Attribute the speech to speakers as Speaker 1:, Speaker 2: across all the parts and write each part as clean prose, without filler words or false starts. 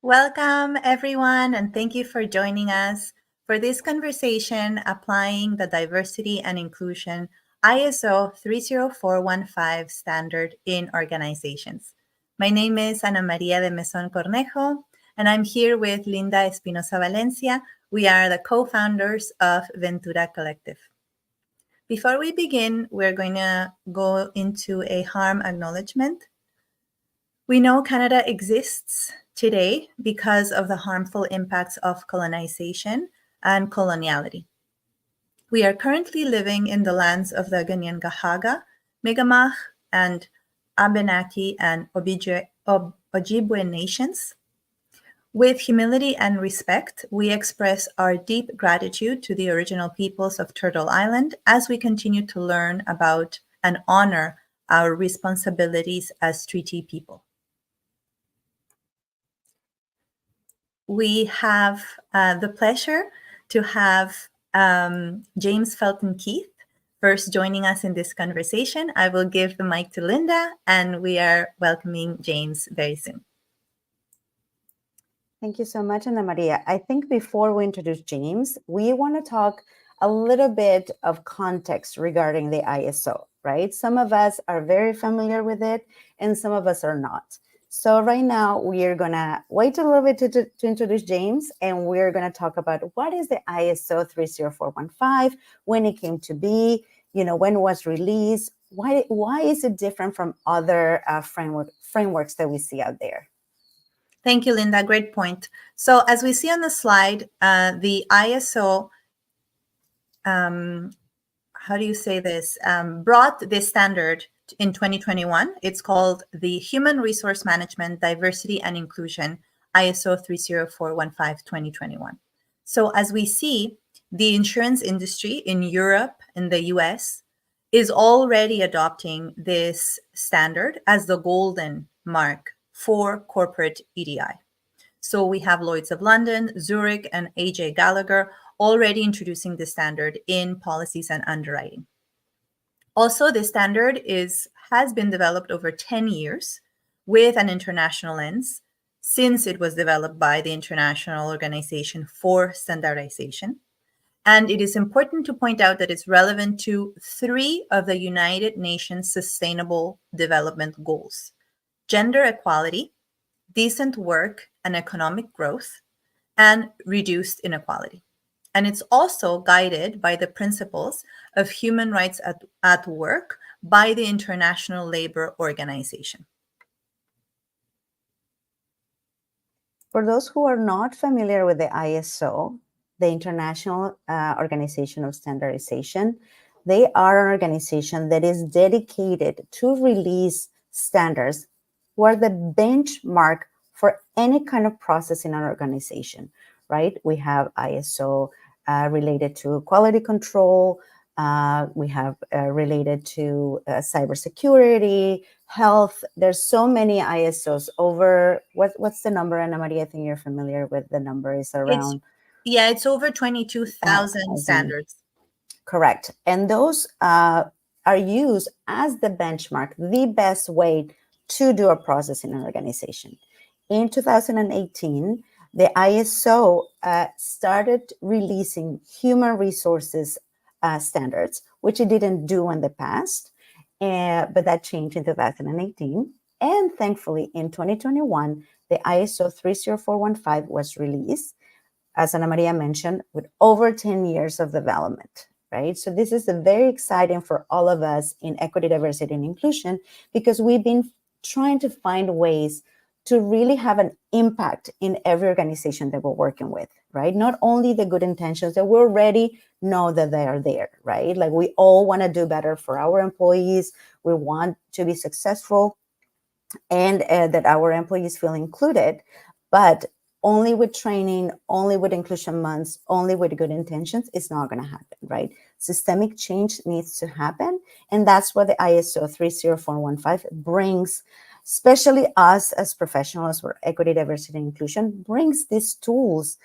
Speaker 1: Welcome, everyone, and thank you for joining us for this conversation applying the diversity and inclusion ISO 30415 standard in organizations. My name is Ana Maria de Meson Cornejo, and I'm here with Linda Espinosa Valencia. We are the co-founders of Ventura Collective. Before we begin, we're going to go into a harm acknowledgement. We know Canada exists today because of the harmful impacts of colonization and coloniality. We are currently living in the lands of the Kanien'kehá:ka, Mi'kmaq, and Abenaki and Ojibwe nations. With humility and respect, we express our deep gratitude to the original peoples of Turtle Island as we continue to learn about and honor our responsibilities as treaty people. We have the pleasure to have James Felton Keith first joining us in this conversation. I will give the mic to Linda, and we are welcoming James very soon.
Speaker 2: Thank you so much, Ana Maria. I think before we introduce James, we want to talk a little bit of context regarding the ISO, right? Some of us are very familiar with it, and some of us are not. So right now, we are going to wait a little bit to introduce James, and we're going to talk about what is the ISO 30415, when it came to be, when it was released, why is it different from other frameworks that we see out there?
Speaker 1: Thank you, Linda. Great point. So as we see on the slide, the ISO, how do you say this, brought this standard in 2021. It's called the Human Resource Management, Diversity and Inclusion, ISO 30415-2021. So as we see, the insurance industry in Europe and the US is already adopting this standard as the golden mark for corporate EDI. So we have Lloyd's of London, Zurich, and AJ Gallagher already introducing the standard in policies and underwriting. Also, the standard has been developed over 10 years with an international lens since it was developed by the International Organization for Standardization. And it is important to point out that it's relevant to 3 of the United Nations Sustainable Development Goals: gender equality, decent work and economic growth, and reduced inequality. And it's also guided by the principles of human rights at work by the International Labour Organization.
Speaker 2: For those who are not familiar with the ISO, the International Organization of Standardization, they are an organization that is dedicated to release standards who are the benchmark for any kind of process in an organization, right? We have ISO related to quality control. We have related to cybersecurity, health. There's so many ISOs over, what's the number, Ana Maria? I think you're familiar with the number. Is around...
Speaker 1: It's over 22,000 standards.
Speaker 2: Correct. And those are used as the benchmark, the best way to do a process in an organization. In 2018, the ISO started releasing human resources standards, which it didn't do in the past, but that changed in 2018. And thankfully, in 2021, the ISO 30415 was released, as Ana Maria mentioned, with over 10 years of development, right? So this is very exciting for all of us in equity, diversity, and inclusion, because we've been trying to find ways to really have an impact in every organization that we're working with, right? Not only the good intentions that we already know that they are there, right? Like we all want to do better for our employees. We want to be successful and that our employees feel included, but only with training, only with inclusion months, only with good intentions, it's not going to happen, right? Systemic change needs to happen. And that's what the ISO 30415 brings, especially us as professionals for equity, diversity, and inclusion, brings these tools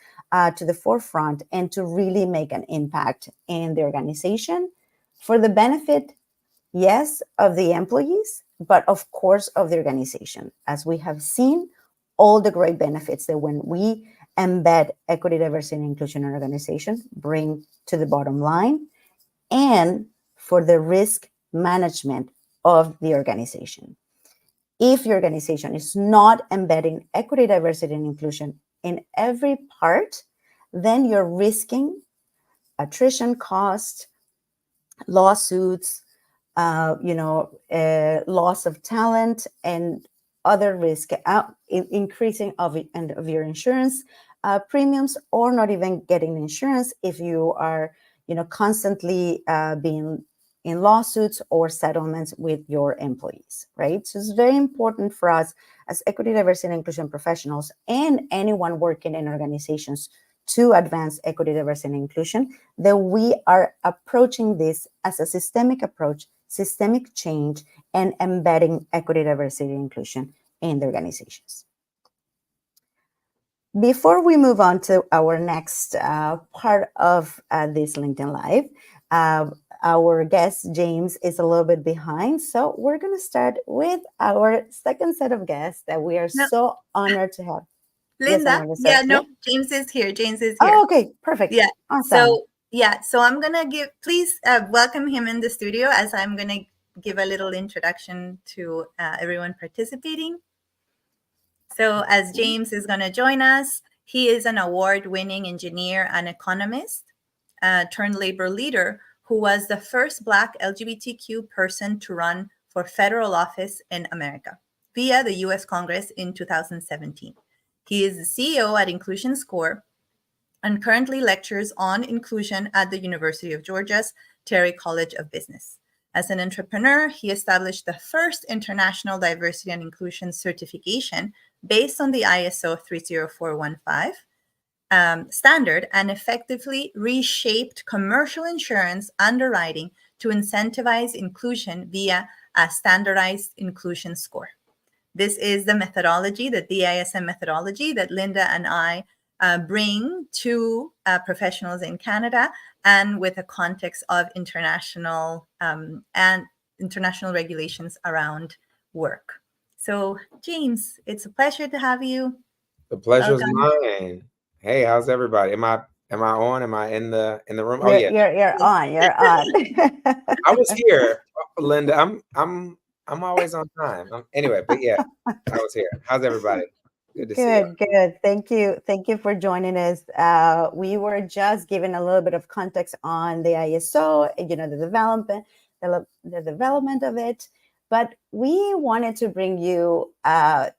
Speaker 2: to the forefront and to really make an impact in the organization for the benefit, yes, of the employees, but of course of the organization. As we have seen, all the great benefits that when we embed equity, diversity, and inclusion in an organization bring to the bottom line, and for the risk management of the organization. If your organization is not embedding equity, diversity, and inclusion in every part, then you're risking attrition costs, lawsuits, loss of talent, and other risk, increasing of your insurance premiums, or not even getting insurance if you are, constantly being in lawsuits or settlements with your employees, right? So it's very important for us as equity, diversity, and inclusion professionals and anyone working in organizations to advance equity, diversity, and inclusion, that we are approaching this as a systemic approach, systemic change, and embedding equity, diversity, and inclusion in the organizations. Before we move on to our next part of this LinkedIn Live, our guest, James, is a little bit behind. So we're going to start with our second set of guests that we are so honored to have.
Speaker 1: Linda, James is here. James is here.
Speaker 2: Oh, okay, perfect.
Speaker 1: Yeah.
Speaker 2: Awesome.
Speaker 1: So I'm going to please welcome him in the studio as I'm going to give a little introduction to everyone participating. So as James is going to join us, he is an award-winning engineer and economist turned labor leader who was the first Black LGBTQ person to run for federal office in America via the U.S. Congress in 2017. He is the CEO at Inclusion Score and currently lectures on inclusion at the University of Georgia's Terry College of Business. As an entrepreneur, he established the first international diversity and inclusion certification based on the ISO 30415 standard and effectively reshaped commercial insurance underwriting to incentivize inclusion via a standardized inclusion score. This is the methodology, the DISM methodology that Linda and I bring to professionals in Canada, and with a context of international and international regulations around work. So, James, it's a pleasure to have you.
Speaker 3: The pleasure is mine. Hey, how's everybody? Am I on? Am I in the room? Oh yeah,
Speaker 2: you're on. You're on.
Speaker 3: I was here, Linda. I'm always on time. Anyway, but yeah, I was here. How's everybody? Good to see you.
Speaker 2: Good. Thank you for joining us. We were just giving a little bit of context on the ISO, the development of it, but we wanted to bring you to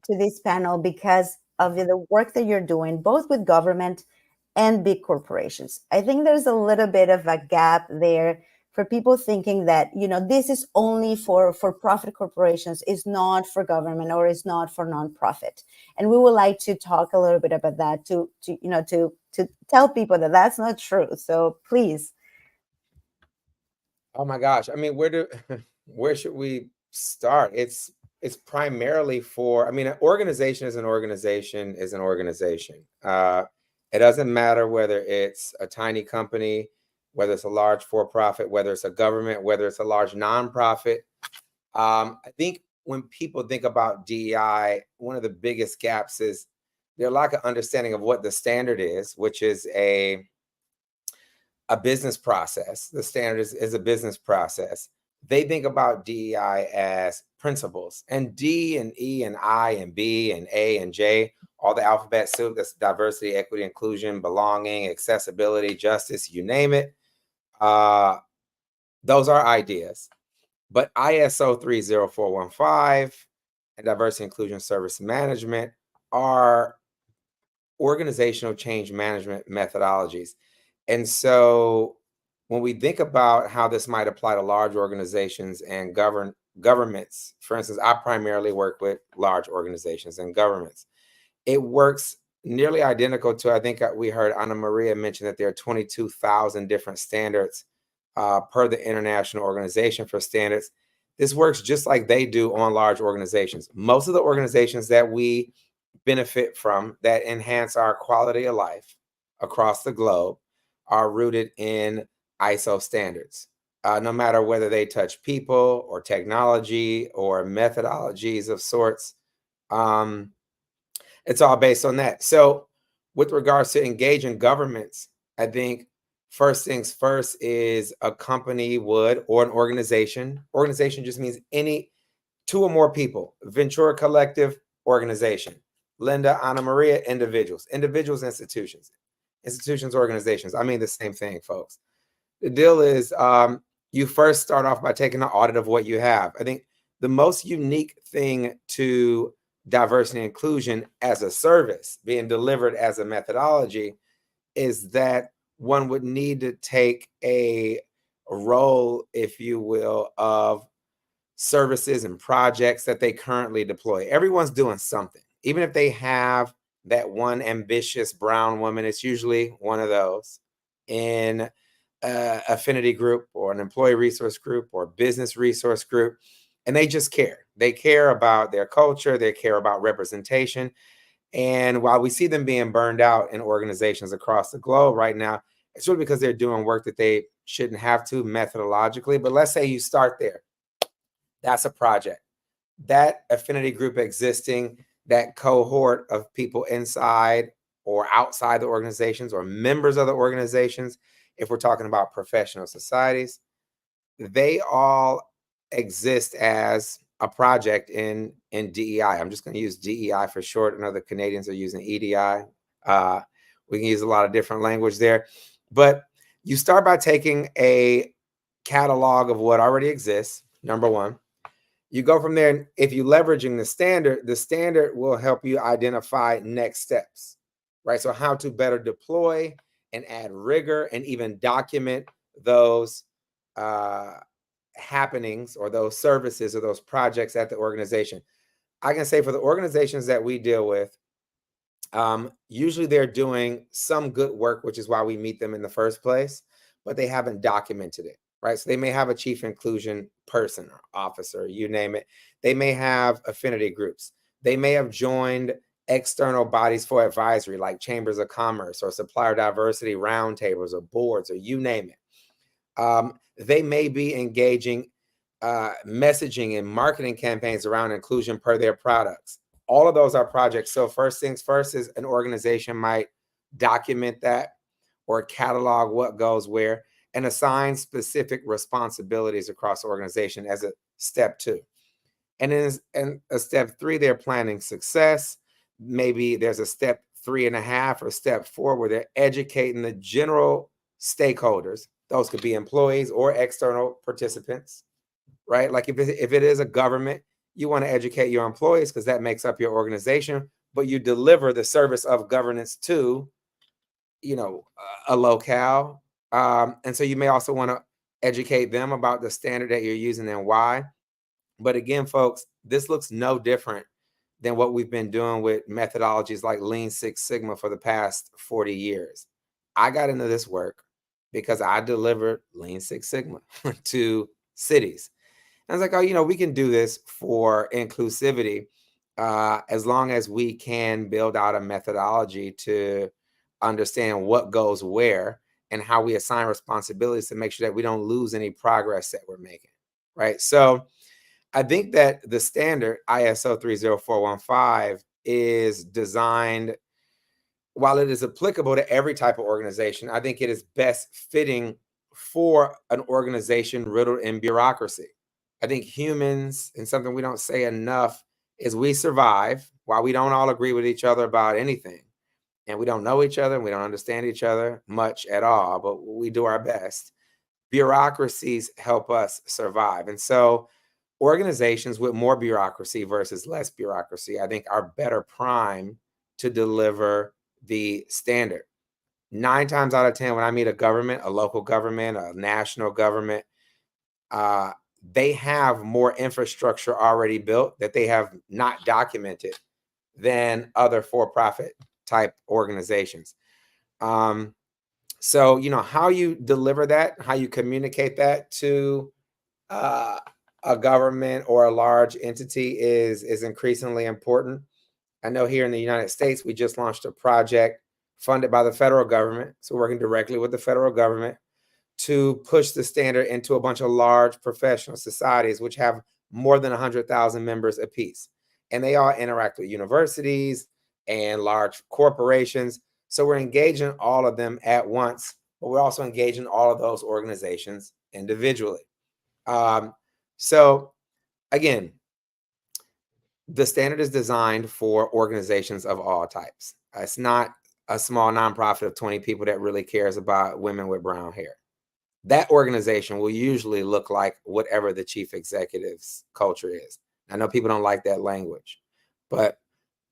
Speaker 2: this panel because of the work that you're doing, both with government and big corporations. I think there's a little bit of a gap there for people thinking that, this is only for profit corporations, is not for government, or is not for nonprofit. And we would like to talk a little bit about that to tell people that that's not true. So please.
Speaker 3: Oh my gosh. I mean, where should we start? It's primarily for, an organization is an organization is an organization. It doesn't matter whether it's a tiny company, whether it's a large for-profit, whether it's a government, whether it's a large nonprofit. I think when people think about DEI, one of the biggest gaps is their lack of understanding of what the standard is, which is a business process. The standard is a business process. They think about DEI as principles, and D and E and I and B and A and J, all the alphabet soup, that's diversity, equity, inclusion, belonging, accessibility, justice, you name it. Those are ideas. But ISO 30415 and diversity, inclusion, service management are organizational change management methodologies. And so when we think about how this might apply to large organizations and governments, for instance, I primarily work with large organizations and governments. It works nearly identical to, I think we heard Ana Maria mention that there are 22,000 different standards per the International Organization for Standards. This works just like they do on large organizations. Most of the organizations that we benefit from that enhance our quality of life across the globe are rooted in ISO standards, no matter whether they touch people or technology or methodologies of sorts. It's all based on that. So with regards to engaging governments, I think first things first is a company would, or an organization just means any two or more people. Ventura Collective, organization. Linda, Ana Maria, individuals, institutions, organizations. I mean the same thing, folks. The deal is you first start off by taking an audit of what you have. I think the most unique thing to diversity and inclusion as a service being delivered as a methodology is that one would need to take a role, if you will, of services and projects that they currently deploy. Everyone's doing something. Even if they have that one ambitious brown woman, it's usually one of those in affinity group or an employee resource group or business resource group, and they just care. They care about their culture. They care about representation. And while we see them being burned out in organizations across the globe right now, it's really because they're doing work that they shouldn't have to methodologically. But let's say you start there. That's a project. That affinity group existing, that cohort of people inside or outside the organizations or members of the organizations, if we're talking about professional societies, they all exist as a project in DEI. I'm just going to use DEI for short. I know the Canadians are using EDI. We can use a lot of different language there. But you start by taking a catalog of what already exists, number one. You go from there, and if you're leveraging the standard will help you identify next steps, right? So how to better deploy and add rigor and even document those happenings or those services or those projects at the organization. I can say for the organizations that we deal with, usually they're doing some good work, which is why we meet them in the first place, but they haven't documented it, right? So they may have a chief inclusion person or officer, you name it. They may have affinity groups. They may have joined external bodies for advisory like chambers of commerce or supplier diversity roundtables or boards or you name it. They may be engaging messaging and marketing campaigns around inclusion per their products. All of those are projects. So first things first is an organization might document that or catalog what goes where and assign specific responsibilities across the organization as a step 2. And then in a step 3, they're planning success. Maybe there's a step 3.5 or step 4 where they're educating the general stakeholders. Those could be employees or external participants, right? Like if it is a government, you want to educate your employees because that makes up your organization, but you deliver the service of governance to, a locale. And so you may also want to educate them about the standard that you're using and why. But again, folks, this looks no different than what we've been doing with methodologies like Lean Six Sigma for the past 40 years. I got into this work because I delivered Lean Six Sigma to cities. And I was like, we can do this for inclusivity as long as we can build out a methodology to understand what goes where and how we assign responsibilities to make sure that we don't lose any progress that we're making, right? So I think that the standard ISO 30415 is designed, while it is applicable to every type of organization, I think it is best fitting for an organization riddled in bureaucracy. I think humans, and something we don't say enough, is we survive while we don't all agree with each other about anything. And we don't know each other, and we don't understand each other much at all, but we do our best. Bureaucracies help us survive. And so organizations with more bureaucracy versus less bureaucracy, I think, are better primed to deliver the standard. 9 times out of 10, when I meet a government, a local government, a national government, they have more infrastructure already built that they have not documented than other for-profit type organizations. So, how you deliver that, how you communicate that to a government or a large entity is increasingly important. I know here in the United States, we just launched a project funded by the federal government. So working directly with the federal government to push the standard into a bunch of large professional societies, which have more than 100,000 members apiece. and they all interact with universities and large corporations. So we're engaging all of them at once, but we're also engaging all of those organizations individually. So again, the standard is designed for organizations of all types. It's not a small nonprofit of 20 people that really cares about women with brown hair. That organization will usually look like whatever the chief executive's culture is. I know people don't like that language, but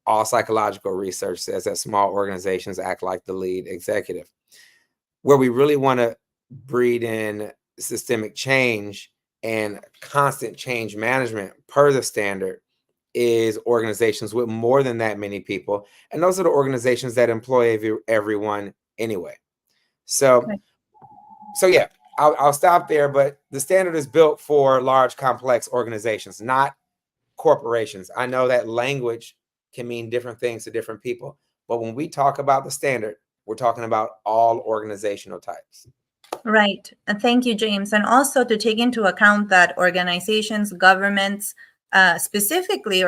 Speaker 3: all psychological research says that small organizations act like the lead executive. Where we really want to breed in systemic change and constant change management per the standard is organizations with more than that many people. And those are the organizations that employ everyone anyway. So yeah, I'll stop there, but the standard is built for large, complex organizations, not corporations. I know that language can mean different things to different people, but when we talk about the standard, we're talking about all organizational types.
Speaker 1: Right. And thank you, James. And also to take into account that organizations, governments, specifically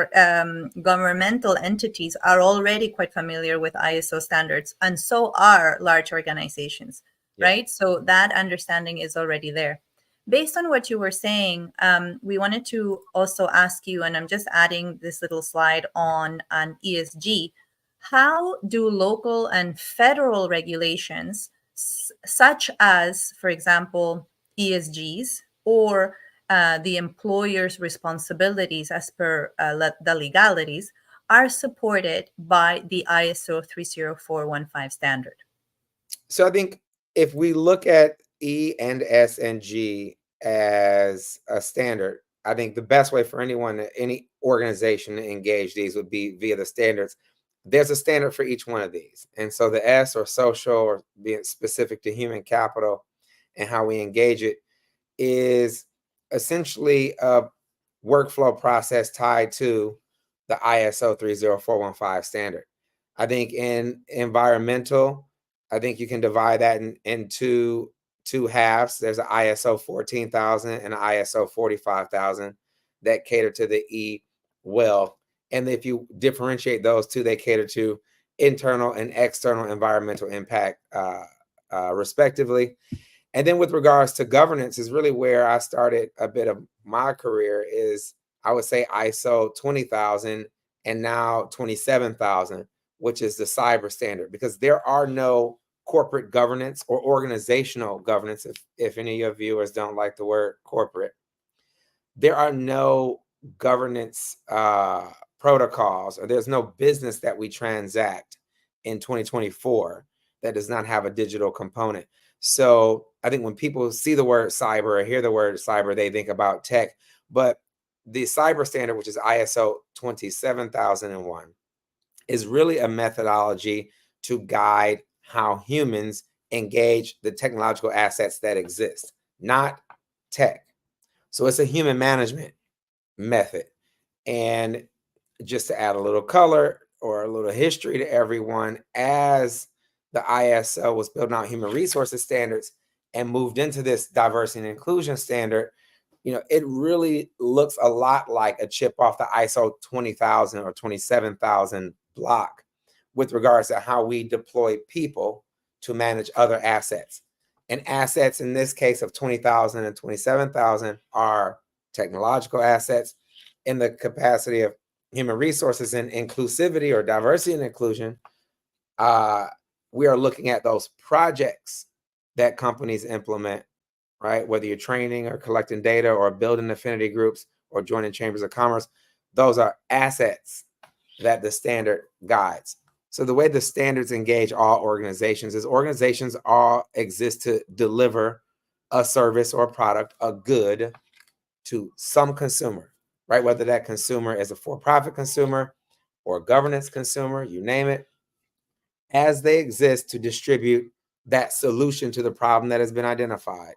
Speaker 1: governmental entities are already quite familiar with ISO standards, and so are large organizations, right? So that understanding is already there. Based on what you were saying, we wanted to also ask you, and I'm just adding this little slide on ESG, how do local and federal regulations, such as, for example, ESGs or the employer's responsibilities as per the legalities, are supported by the ISO 30415 standard?
Speaker 3: So I think if we look at E and S and G as a standard, I think the best way for anyone, any organization to engage these would be via the standards. There's a standard for each one of these. And so the S, or social, or being specific to human capital and how we engage it, is essentially a workflow process tied to the ISO 30415 standard. I think in environmental, I think you can divide that into two halves. There's an ISO 14,000 and an ISO 45,000 that cater to the E well. And if you differentiate those two, they cater to internal and external environmental impact, respectively. And then with regards to governance is really where I started a bit of my career, is I would say ISO 20,000 and now 27,000, which is the cyber standard, because there are no corporate governance or organizational governance. If any of your viewers don't like the word corporate, there are no governance protocols, or there's no business that we transact in 2024 that does not have a digital component. So I think when people see the word cyber or hear the word cyber, they think about tech. But the cyber standard, which is ISO 27001, is really a methodology to guide how humans engage the technological assets that exist, not tech. So it's a human management method. And just to add a little color or a little history to everyone, as the ISO was building out human resources standards and moved into this diversity and inclusion standard, it really looks a lot like a chip off the ISO 20,000 or 27,000 block with regards to how we deploy people to manage other assets. And assets in this case of 20,000 and 27,000 are technological assets. In the capacity of human resources and inclusivity, or diversity and inclusion, we are looking at those projects that companies implement, right? Whether you're training or collecting data or building affinity groups or joining chambers of commerce, those are assets that the standard guides. So the way the standards engage all organizations is organizations all exist to deliver a service or a product, a good, to some consumer, right? Whether that consumer is a for-profit consumer or a governance consumer, you name it, as they exist to distribute that solution to the problem that has been identified.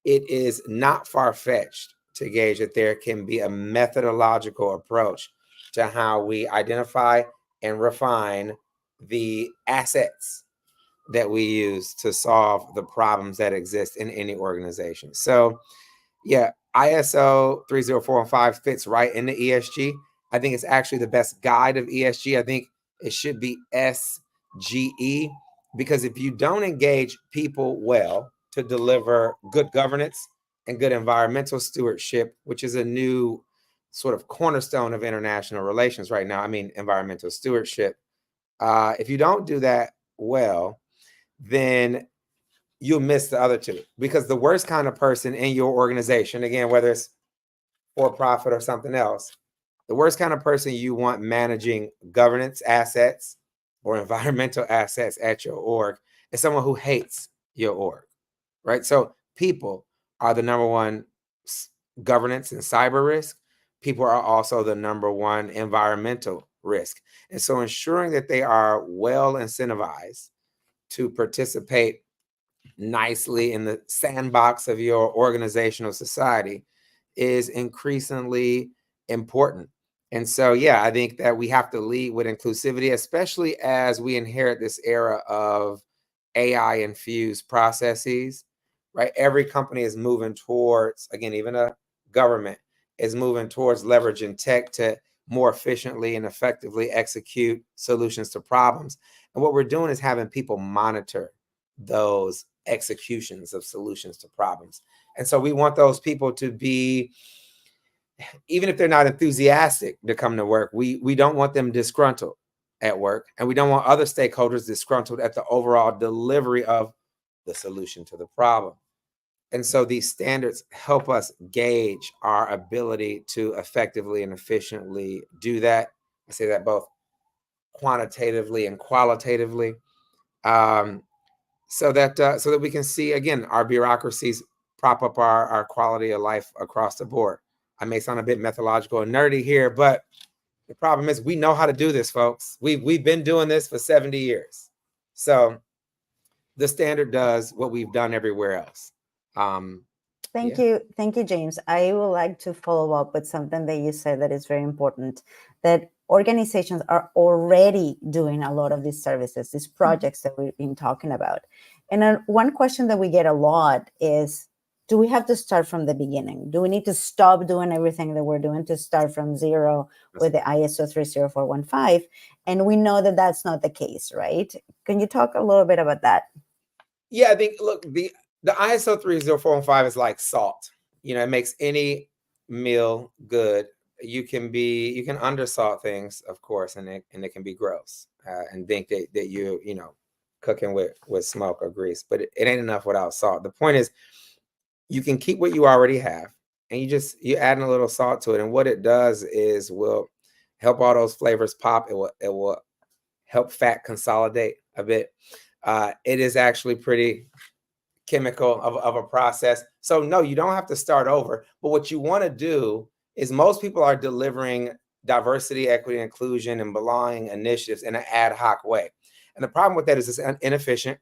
Speaker 3: It is not far-fetched to gauge that there can be a methodological approach to how we identify and refine the assets that we use to solve the problems that exist in any organization. So yeah, ISO 30415 fits right into ESG. I think it's actually the best guide of ESG. I think it should be SGE, because if you don't engage people well to deliver good governance and good environmental stewardship, which is a new sort of cornerstone of international relations right now, I mean, environmental stewardship. If you don't do that well, then you'll miss the other two, because the worst kind of person in your organization, again, whether it's for profit or something else, the worst kind of person you want managing governance assets or environmental assets at your org is someone who hates your org, right? So people are the number one governance and cyber risk. People are also the number one environmental risk. And so ensuring that they are well incentivized to participate nicely in the sandbox of your organizational society is increasingly important. And so, yeah, I think that we have to lead with inclusivity, especially as we inherit this era of AI infused processes, right? Every company is moving towards, again, even a government is moving towards leveraging tech to more efficiently and effectively execute solutions to problems. And what we're doing is having people monitor those executions of solutions to problems. And so we want those people to be, even if they're not enthusiastic to come to work, we don't want them disgruntled at work, and we don't want other stakeholders disgruntled at the overall delivery of the solution to the problem. And so these standards help us gauge our ability to effectively and efficiently do that. I say that both quantitatively and qualitatively, so that we can see, again, our bureaucracies prop up our quality of life across the board. I may sound a bit methodological and nerdy here, but the problem is we know how to do this, folks. We've been doing this for 70 years. So the standard does what we've done everywhere else.
Speaker 2: Thank you, James. I would like to follow up with something that you said that is very important, that organizations are already doing a lot of these services, these projects that we've been talking about. And one question that we get a lot is, do we have to start from the beginning? Do we need to stop doing everything that we're doing to start from zero with the ISO 30415? And we know that that's not the case, right? Can you talk a little bit about that?
Speaker 3: Yeah, I think, look, the ISO 30415 is like salt. You know, it makes any meal good. You can undersalt things, of course, and it can be gross, and think that you know, cooking with smoke or grease, but it ain't enough without salt. The point is, you can keep what you already have, and you add a little salt to it, and what it does is will help all those flavors pop. It will help fat consolidate a bit. It is actually pretty chemical of a process. So no, you don't have to start over. But what you want to do is, most people are delivering diversity, equity, inclusion, and belonging initiatives in an ad hoc way. And the problem with that is it's inefficient.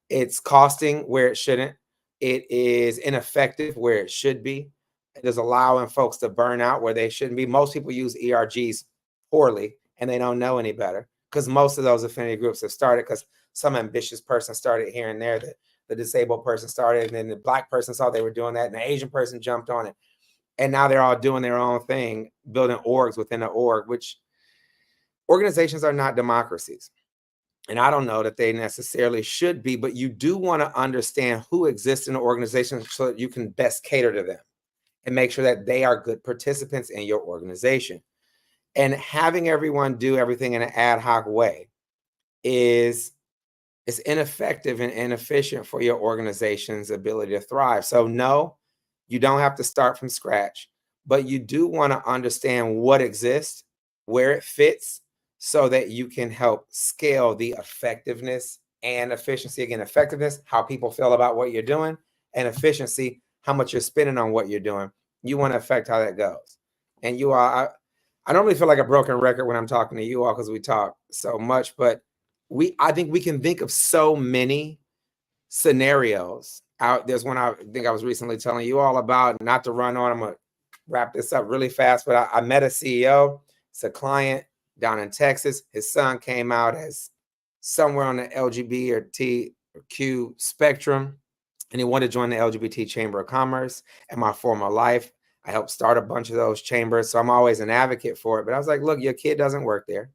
Speaker 3: It's costing where it shouldn't. It is ineffective where it should be. It is allowing folks to burn out where they shouldn't be. Most people use ERGs poorly, and they don't know any better, because most of those affinity groups have started because some ambitious person started here and there. The disabled person started, and then the Black person saw they were doing that, and the Asian person jumped on it. And now they're all doing their own thing, building orgs within an org, which organizations are not democracies. And I don't know that they necessarily should be, but you do want to understand who exists in the organization so that you can best cater to them and make sure that they are good participants in your organization. And having everyone do everything in an ad hoc way is ineffective and inefficient for your organization's ability to thrive. So no, you don't have to start from scratch, but you do want to understand what exists, where it fits, so that you can help scale the effectiveness and efficiency. Again, effectiveness, how people feel about what you're doing, and efficiency, how much you're spending on what you're doing. You want to affect how that goes. And you are, I normally feel like a broken record when I'm talking to you all because we talk so much, but I think we can think of so many scenarios out. There's one I think I was recently telling you all about, not to run on, I'm going to wrap this up really fast, but I met a CEO. It's a client down in Texas. His son came out as somewhere on the LGBT or T or Q spectrum, and he wanted to join the LGBT Chamber of Commerce. In my former life, I helped start a bunch of those chambers. So I'm always an advocate for it. But I was like, look, your kid doesn't work there.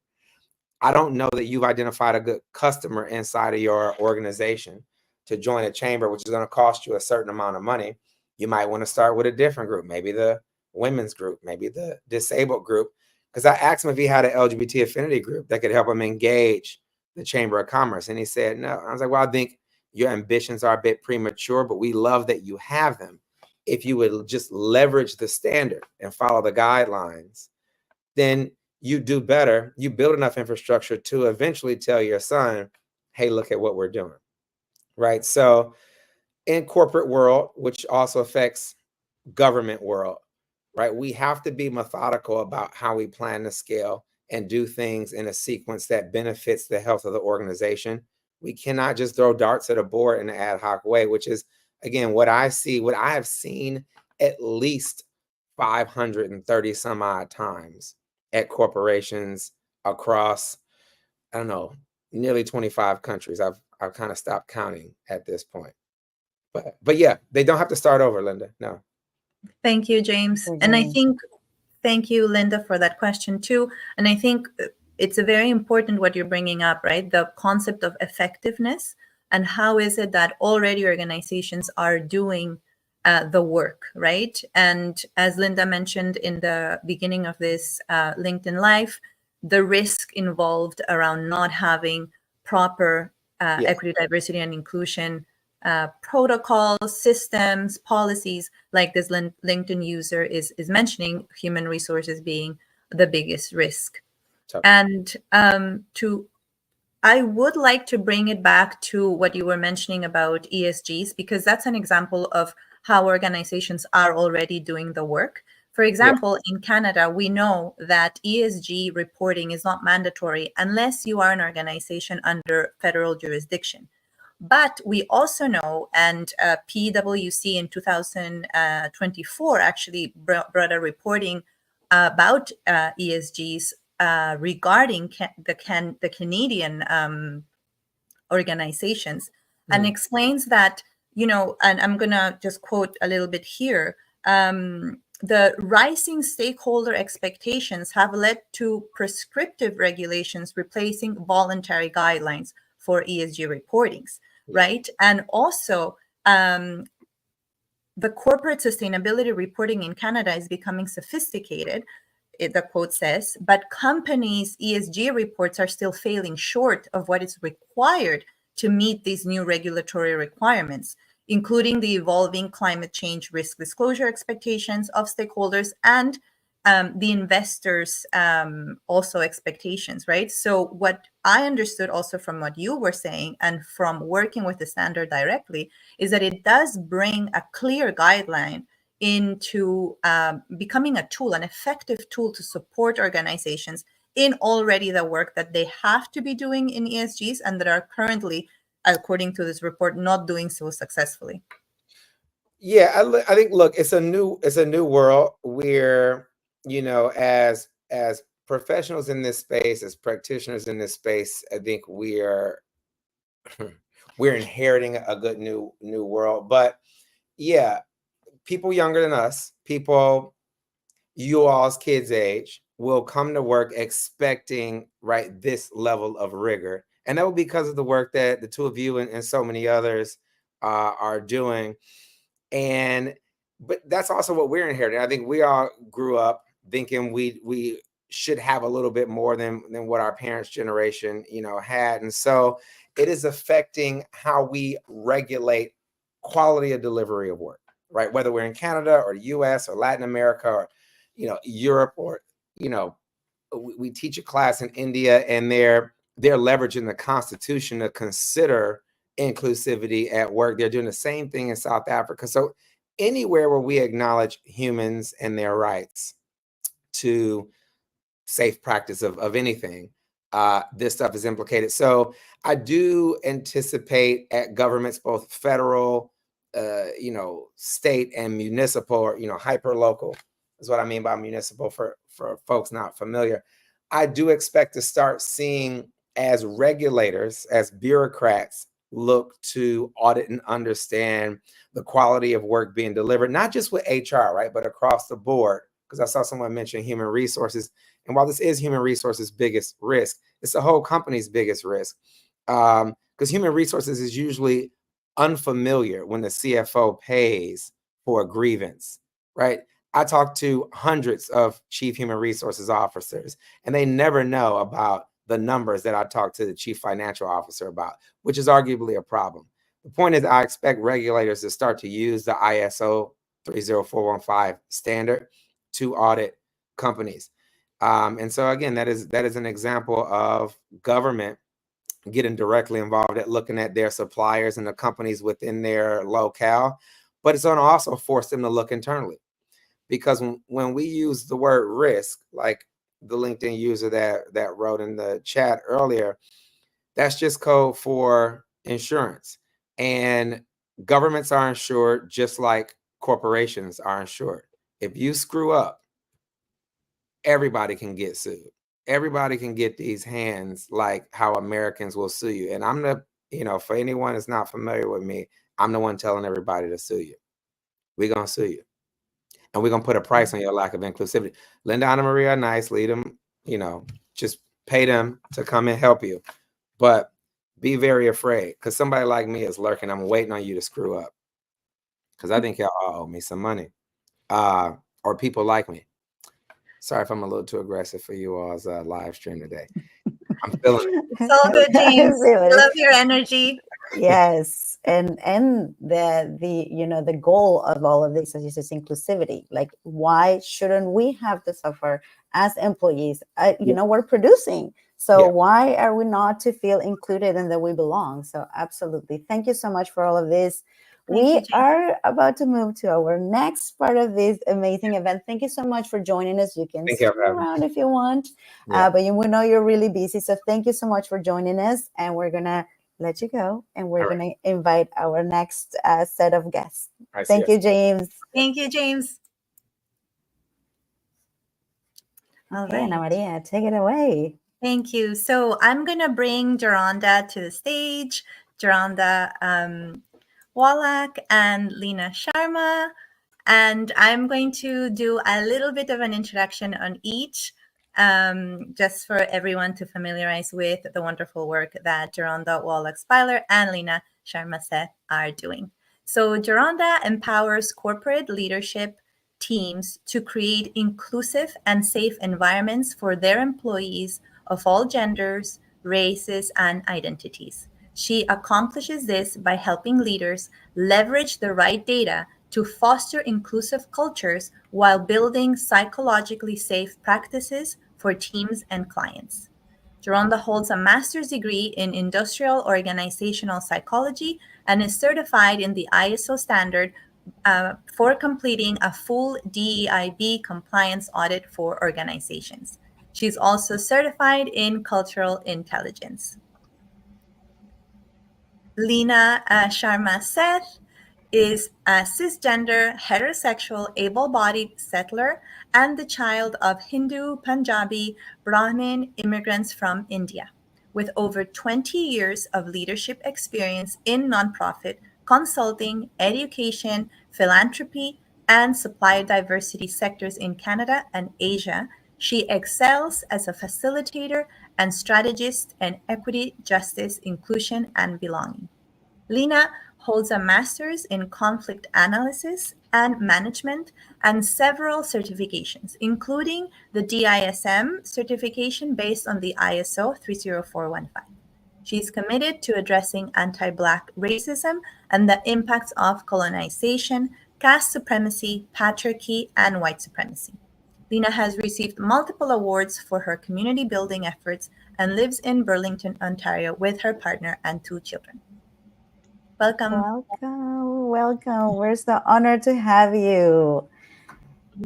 Speaker 3: I don't know that you've identified a good customer inside of your organization to join a chamber, which is going to cost you a certain amount of money. You might want to start with a different group, maybe the women's group, maybe the disabled group. Because I asked him if he had an LGBT affinity group that could help him engage the Chamber of Commerce. And he said, no. I was like, well, I think your ambitions are a bit premature, but we love that you have them. If you would just leverage the standard and follow the guidelines, then you do better. You build enough infrastructure to eventually tell your son, hey, look at what we're doing, right? So in corporate world, which also affects government world, right? We have to be methodical about how we plan to scale and do things in a sequence that benefits the health of the organization. We cannot just throw darts at a board in an ad hoc way, which is, again, what I have seen at least 530 some odd times at corporations across, I don't know, nearly 25 countries. I've kind of stopped counting at this point. But yeah, they don't have to start over, Linda. No.
Speaker 1: Thank you, James. And I think, thank you, Linda, for that question too. And I think it's a very important what you're bringing up, right? The concept of effectiveness and how is it that already organizations are doing the work, right? And as Linda mentioned in the beginning of this LinkedIn Live, the risk involved around not having proper equity, diversity, and inclusion protocols, systems, policies, like this LinkedIn user is mentioning, human resources being the biggest risk. And I would like to bring it back to what you were mentioning about ESGs, because that's an example of how organizations are already doing the work. For example, in Canada, we know that ESG reporting is not mandatory unless you are an organization under federal jurisdiction. But we also know, and PwC in 2024 actually brought a reporting about ESGs regarding the Canadian organizations, and explains that, you know, and I'm going to just quote a little bit here, the rising stakeholder expectations have led to prescriptive regulations replacing voluntary guidelines for ESG reportings, right? And also, the corporate sustainability reporting in Canada is becoming sophisticated, the quote says, but companies' ESG reports are still falling short of what is required to meet these new regulatory requirements, including the evolving climate change risk disclosure expectations of stakeholders and the investors' also expectations, right? So what I understood also from what you were saying and from working with the standard directly is that it does bring a clear guideline into becoming a tool, an effective tool to support organizations in already the work that they have to be doing in ESGs and that are currently, according to this report, not doing so successfully.
Speaker 3: Yeah, I think, look, it's a new world where, you know, as professionals in this space, as practitioners in this space, I think we're inheriting a good new world. But yeah, people younger than us, people you all's kids' age, will come to work expecting, right, this level of rigor. And that will be because of the work that the two of you and so many others are doing. But that's also what we're inheriting. I think we all grew up thinking we should have a little bit more than what our parents' generation, you know, had. And so it is affecting how we regulate quality of delivery of work, right? Whether we're in Canada or the US or Latin America or, you know, Europe, or, you know, we teach a class in India and they're leveraging the Constitution to consider inclusivity at work. They're doing the same thing in South Africa. So anywhere where we acknowledge humans and their rights to safe practice of anything, this stuff is implicated. So I do anticipate at governments, both federal, you know, state and municipal, or, you know, hyper local is what I mean by municipal for folks not familiar. I do expect to start seeing, as regulators, as bureaucrats, look to audit and understand the quality of work being delivered, not just with HR, right, but across the board. Because I saw someone mention human resources. And while this is human resources' biggest risk, it's the whole company's biggest risk. Because human resources is usually unfamiliar when the CFO pays for a grievance, right? I talk to hundreds of chief human resources officers, and they never know about the numbers that I talk to the chief financial officer about, which is arguably a problem. The point is, I expect regulators to start to use the ISO 30415 standard to audit companies. And so again, that is an example of government getting directly involved at looking at their suppliers and the companies within their locale, but it's going to also force them to look internally. Because when we use the word risk, like the LinkedIn user that wrote in the chat earlier, that's just code for insurance. And governments are insured just like corporations are insured. If you screw up, everybody can get sued. Everybody can get these hands like how Americans will sue you. And I'm the, for anyone that's not familiar with me, I'm the one telling everybody to sue you. We're going to sue you. And we're going to put a price on your lack of inclusivity. Linda, Anna Maria, nice, lead them, just pay them to come and help you. But be very afraid, because somebody like me is lurking. I'm waiting on you to screw up, because I think y'all owe me some money, or people like me. Sorry if I'm a little too aggressive for you all's live stream today. I'm feeling it.
Speaker 1: It's all good, James. I love your energy.
Speaker 2: Yes, and the goal of all of this is inclusivity. Like, why shouldn't we have to suffer as employees? We're producing, so why are we not to feel included and that we belong? So absolutely, thank you so much for all of this. We are about to move to our next part of this amazing event. Thank you so much for joining us. You can stick around if you want, but we know you're really busy. So thank you so much for joining us, and we're gonna let you go, and we're going to invite our next set of guests. Thank you, James.
Speaker 1: Thank you, James.
Speaker 2: All right, Ana Maria, take it away.
Speaker 1: Thank you. So I'm going to bring Geronda to the stage. Geronda Wallach and Lina Sharma. And I'm going to do a little bit of an introduction on each, just for everyone to familiarize with the wonderful work that Geronda Wallach-Speiler and Lina Sharma Seth are doing. So Geronda empowers corporate leadership teams to create inclusive and safe environments for their employees of all genders, races, and identities. She accomplishes this by helping leaders leverage the right data to foster inclusive cultures while building psychologically safe practices for teams and clients. Geronda holds a master's degree in industrial organizational psychology and is certified in the ISO standard for completing a full DEIB compliance audit for organizations. She's also certified in cultural intelligence. Lina Sharma Seth is a cisgender, heterosexual, able-bodied settler and the child of Hindu, Punjabi, Brahmin immigrants from India. With over 20 years of leadership experience in nonprofit, consulting, education, philanthropy, and supplier diversity sectors in Canada and Asia, she excels as a facilitator and strategist in equity, justice, inclusion, and belonging. Lina holds a master's in conflict analysis and management and several certifications, including the DISM certification based on the ISO 30415. She's committed to addressing anti-Black racism and the impacts of colonization, caste supremacy, patriarchy, and white supremacy. Lina has received multiple awards for her community building efforts and lives in Burlington, Ontario with her partner and 2 children. Welcome.
Speaker 2: Welcome. We're so honored to have you.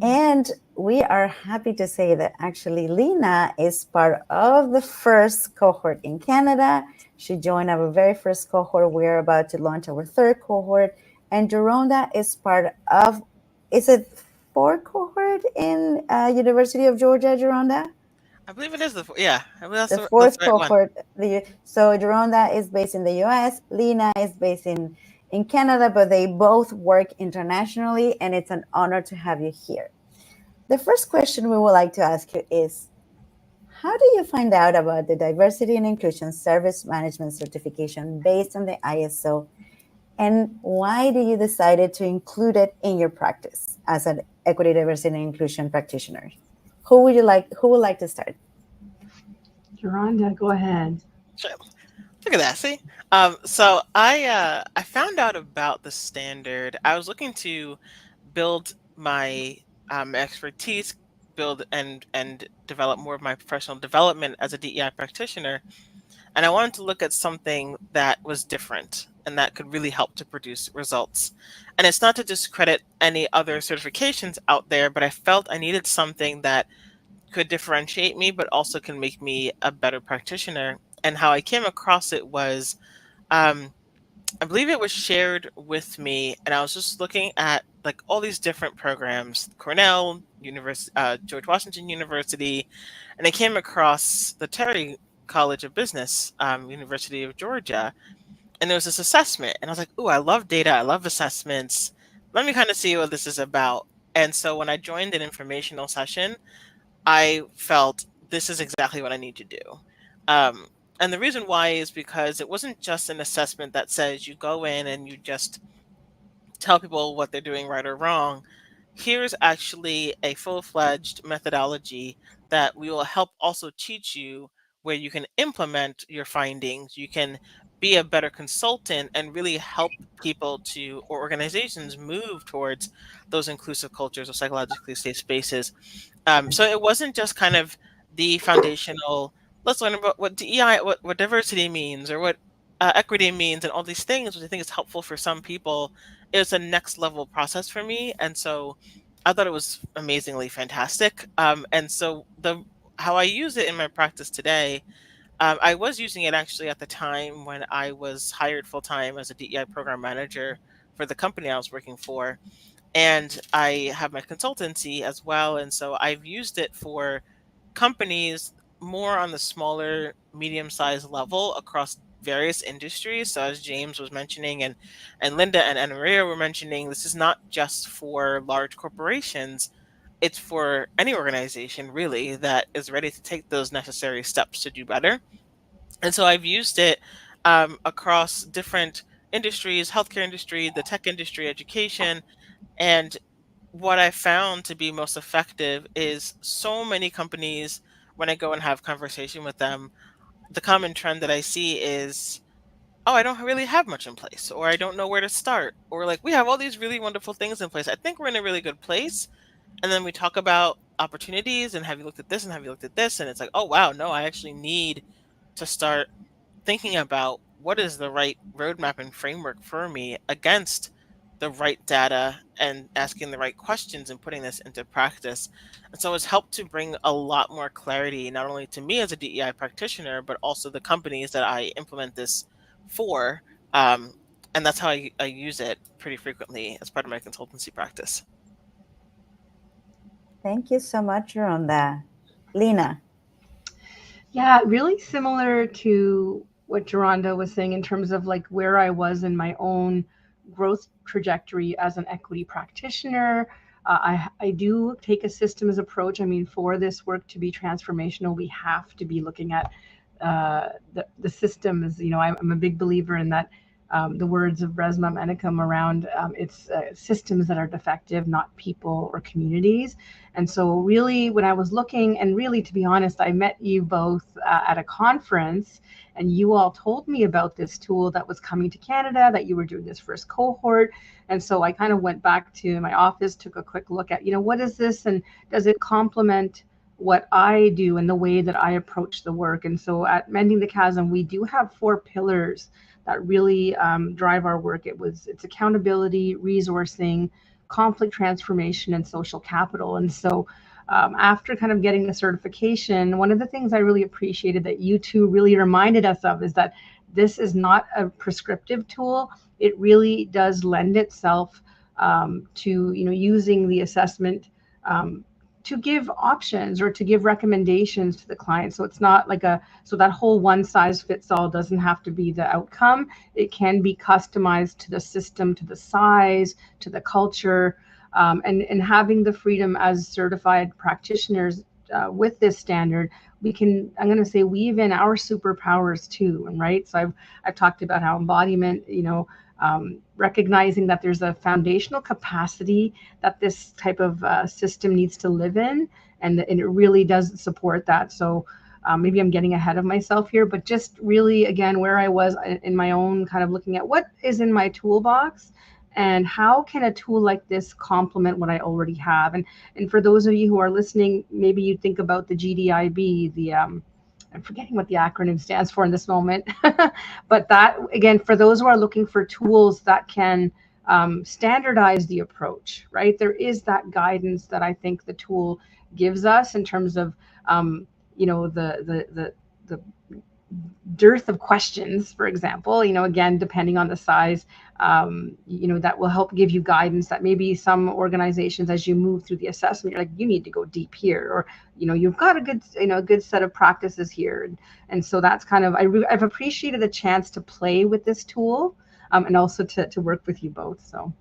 Speaker 2: And we are happy to say that actually Lina is part of the first cohort in Canada. She joined our very first cohort. We're about to launch our 3rd cohort. And Geronda is part of, is it 4 cohort in University of Georgia, Geronda?
Speaker 4: I believe it is yeah. I believe that's
Speaker 2: The
Speaker 4: that's
Speaker 2: fourth
Speaker 4: the right one.
Speaker 2: cohort. So Geronda is based in the US, Lena is based in Canada, but they both work internationally, and it's an honor to have you here. The first question we would like to ask you is, how do you find out about the Diversity and Inclusion Service Management Certification based on the ISO? And why do you decide to include it in your practice as an equity, diversity, and inclusion practitioner? Who would like to start?
Speaker 5: Geronda, go ahead.
Speaker 4: Sure. Look at that. See, so I found out about the standard. I was looking to build my expertise, build and develop more of my professional development as a DEI practitioner, and I wanted to look at something that was different and that could really help to produce results. And it's not to discredit any other certifications out there, but I felt I needed something that could differentiate me, but also can make me a better practitioner. And how I came across it was, um, I believe it was shared with me, and I was just looking at like all these different programs, Cornell, University, George Washington University, and I came across the Terry College of Business, University of Georgia, and there was this assessment, and I was like, "Ooh, I love data, I love assessments. Let me kind of see what this is about." And so when I joined an informational session, I felt this is exactly what I need to do. Um, and the reason why is because it wasn't just an assessment that says you go in and you just tell people what they're doing right or wrong. Here's actually a full-fledged methodology that we will help also teach you where you can implement your findings. You can be a better consultant and really help people to or organizations move towards those inclusive cultures or psychologically safe spaces. So it wasn't just kind of the foundational, let's learn about what DEI, what diversity means, or what equity means, and all these things, which I think is helpful for some people. It was a next level process for me. And so I thought it was amazingly fantastic. And so the how I use it in my practice today, I was using it actually at the time when I was hired full time as a DEI program manager for the company I was working for, and I have my consultancy as well. And so I've used it for companies more on the smaller, medium sized level across various industries. So as James was mentioning, and Linda and Maria were mentioning, this is not just for large corporations. It's for any organization really that is ready to take those necessary steps to do better. And so I've used it across different industries, healthcare industry, the tech industry, education, and what I found to be most effective is so many companies, when I go and have conversation with them, the common trend that I see is, oh, I don't really have much in place, or I don't know where to start, or like, we have all these really wonderful things in place. I think we're in a really good place. And then we talk about opportunities and have you looked at this and have you looked at this? And it's like, oh, wow, no, I actually need to start thinking about what is the right roadmap and framework for me against the right data and asking the right questions and putting this into practice. And so it's helped to bring a lot more clarity, not only to me as a DEI practitioner, but also the companies that I implement this for. Um, and that's how I use it pretty frequently as part of my consultancy practice.
Speaker 2: Thank you so much, Rhonda. Lena.
Speaker 5: Yeah, really similar to what Geronda was saying in terms of like where I was in my own growth trajectory as an equity practitioner. I do take a systems approach. I mean, for this work to be transformational, we have to be looking at the systems. You know, I'm a big believer in that. The words of Resmaa Menakem around it's systems that are defective, not people or communities. And so really when I was looking, and really to be honest, I met you both at a conference, and you all told me about this tool that was coming to Canada, that you were doing this first cohort. And so I kind of went back to my office, took a quick look at, you know, what is this and does it complement what I do and the way that I approach the work? And so at Mending the Chasm, we do have 4 pillars that really drive our work. It's accountability, resourcing, conflict transformation, and social capital. And so after kind of getting the certification, one of the things I really appreciated that you two really reminded us of is that this is not a prescriptive tool. It really does lend itself to, you know, using the assessment to give options or to give recommendations to the client. So it's not like so that whole one size fits all doesn't have to be the outcome. It can be customized to the system, to the size, to the culture, and having the freedom as certified practitioners with this standard, we can, I'm going to say, weave in our superpowers too. And right. So I've talked about how embodiment, recognizing that there's a foundational capacity that this type of system needs to live in, and it really does support that. So maybe I'm getting ahead of myself here, but just really, again, where I was in my own kind of looking at what is in my toolbox and how can a tool like this complement what I already have. And for those of you who are listening, maybe you think about the GDIB, I'm forgetting what the acronym stands for in this moment, but that, again, for those who are looking for tools that can standardize the approach, right? There is that guidance that I think the tool gives us in terms of, the dearth of questions, for example, again, depending on the size, that will help give you guidance that maybe some organizations, as you move through the assessment, you're like, you need to go deep here, or, you've got a good set of practices here. And so that's kind of, I've appreciated the chance to play with this tool, and also to work with you both. So.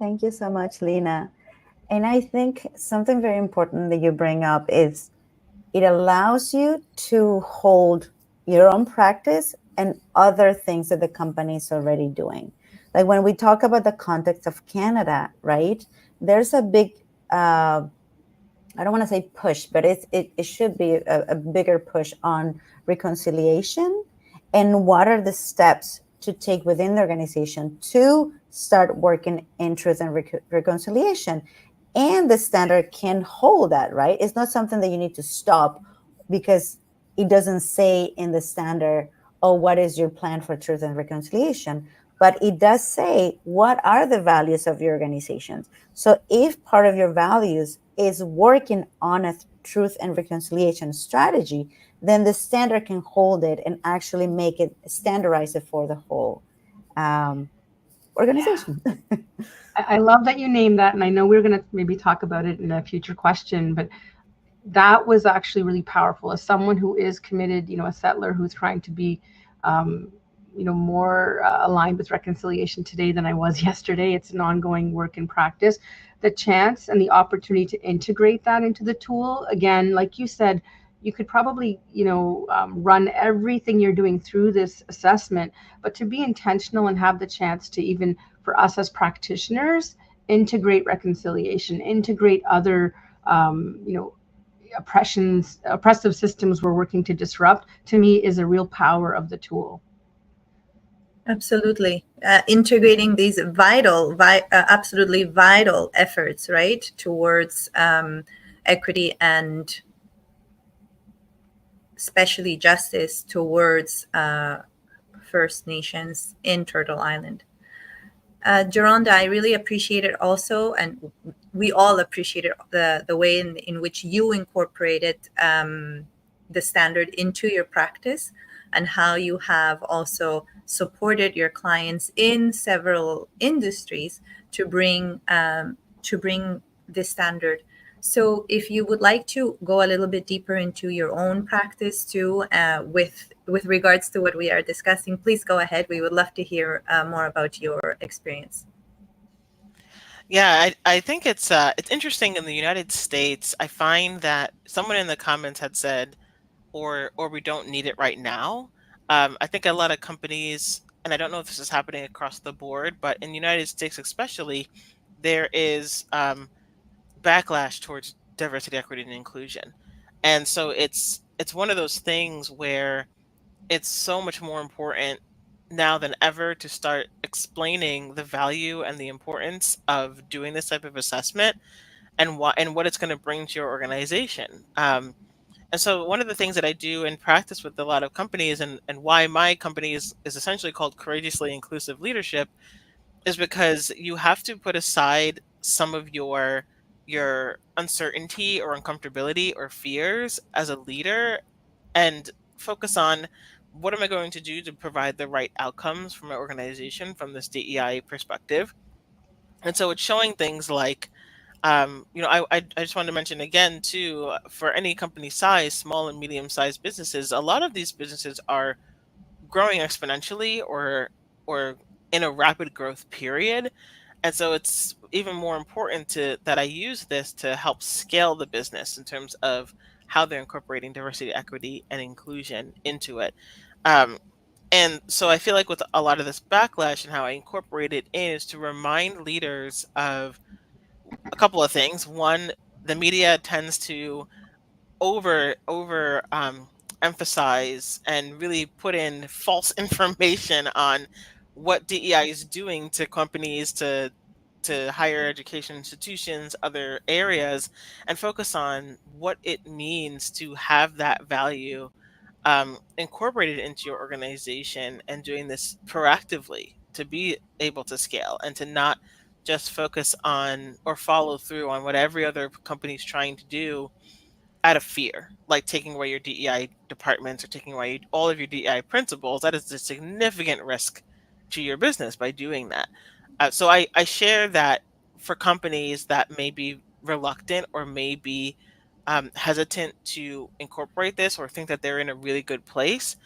Speaker 2: Thank you so much, Lena. And I think something very important that you bring up is it allows you to hold your own practice and other things that the company is already doing. Like when we talk about the context of Canada, right? There's a big, I don't want to say push, but it should be a bigger push on reconciliation and what are the steps to take within the organization to start working in truth and reconciliation. And the standard can hold that, right? It's not something that you need to stop because it doesn't say in the standard, oh, what is your plan for truth and reconciliation? But it does say, what are the values of your organizations? So if part of your values is working on a truth and reconciliation strategy, then the standard can hold it and actually make it, standardize it for the whole organization.
Speaker 5: Yeah. I love that you named that. And I know we're going to maybe talk about it in a future question, but that was actually really powerful. As someone who is committed, a settler who's trying to be, more aligned with reconciliation today than I was yesterday. It's an ongoing work in practice. The chance and the opportunity to integrate that into the tool, again, like you said, you could probably, run everything you're doing through this assessment, but to be intentional and have the chance to, even for us as practitioners, integrate reconciliation, integrate other, oppressive systems we're working to disrupt, to me is a real power of the tool.
Speaker 1: Absolutely. Integrating these absolutely vital efforts, right, towards equity and especially justice towards First Nations in Turtle Island. Geronda, I really appreciate it also, and we all appreciated the way in which you incorporated the standard into your practice, and how you have also supported your clients in several industries to bring this standard. So if you would like to go a little bit deeper into your own practice too, with regards to what we are discussing, please go ahead. We would love to hear more about your experience.
Speaker 4: Yeah, I think it's interesting in the United States. I find that someone in the comments had said, or we don't need it right now. I think a lot of companies, and I don't know if this is happening across the board, but in the United States especially, there is backlash towards diversity, equity, and inclusion. And so it's one of those things where it's so much more important now than ever to start explaining the value and the importance of doing this type of assessment and what it's going to bring to your organization. And so one of the things that I do in practice with a lot of companies, and why my company is essentially called Courageously Inclusive Leadership, is because you have to put aside some of your uncertainty or uncomfortability or fears as a leader and focus on, what am I going to do to provide the right outcomes for my organization from this DEI perspective? And so it's showing things like I just wanted to mention again too, for any company size, small and medium sized businesses, a lot of these businesses are growing exponentially or in a rapid growth period. And so it's even more important to that I use this to help scale the business in terms of how they're incorporating diversity, equity, and inclusion into it. Um, and so I feel like with a lot of this backlash and how I incorporate it in is to remind leaders of a couple of things. One, the media tends to over emphasize and really put in false information on what DEI is doing to companies, to higher education institutions, other areas, and focus on what it means to have that value incorporated into your organization, and doing this proactively to be able to scale and to not just focus on or follow through on what every other company is trying to do out of fear, like taking away your DEI departments or taking away all of your DEI principles. That is a significant risk to your business by doing that. So I share that for companies that may be reluctant or may be hesitant to incorporate this or think that they're in a really good place.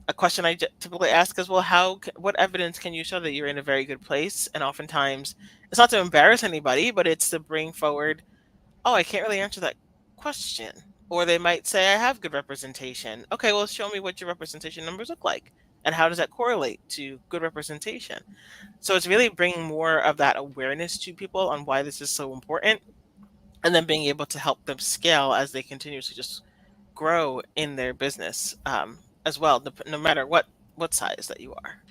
Speaker 4: A question I typically ask is, well, what evidence can you show that you're in a very good place? And oftentimes, it's not to embarrass anybody, but it's to bring forward, oh, I can't really answer that question. Or they might say, I have good representation. Okay, well, show me what your representation numbers look like. And how does that correlate to good representation? So it's really bringing more of that awareness to people on why this is so important, and then being able to help them scale as they continue to just grow in their business as well, no matter what size that you are.